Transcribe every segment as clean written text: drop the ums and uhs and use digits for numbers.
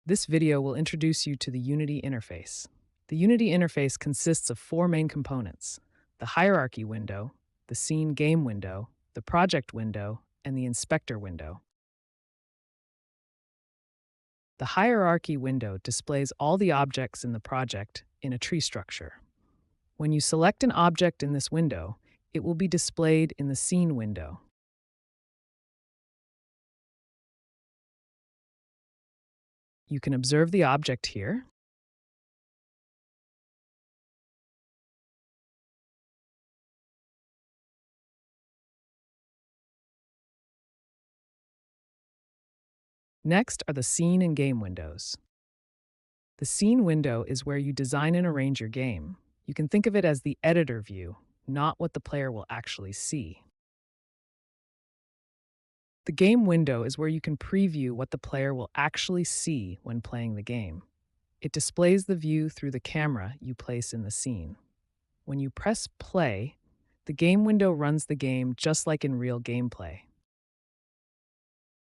This video will introduce you to the Unity interface. The Unity interface consists of four main components: the hierarchy window, the scene game window, the project window, and the inspector window. The hierarchy window displays all the objects in the project in a tree structure. When you select an object in this window, it will be displayed in the scene window. You can observe the object here. Next are the scene and game windows. The scene window is where you design and arrange your game. You can think of it as the editor view, not what the player will actually see. The game window is where you can preview what the player will actually see when playing the game. It displays the view through the camera you place in the scene. When you press play, the game window runs the game just like in real gameplay.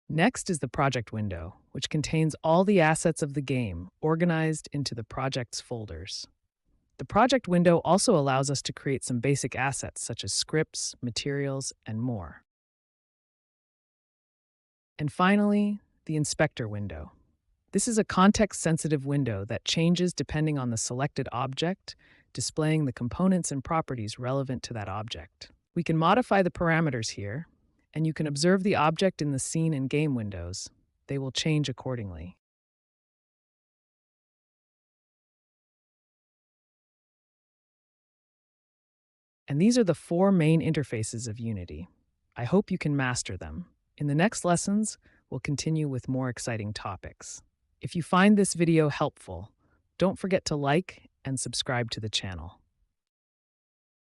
Next is the project window, which contains all the assets of the game organized into the project's folders. The project window also allows us to create some basic assets such as scripts, materials, and more. And finally, the inspector window. This is a context-sensitive window that changes depending on the selected object, displaying the components and properties relevant to that object. We can modify the parameters here, and you can observe the object in the scene and game windows. They will change accordingly. And these are the four main interfaces of Unity. I hope you can master them. In the next lessons, we'll continue with more exciting topics. If you find this video helpful, don't forget to like and subscribe to the channel.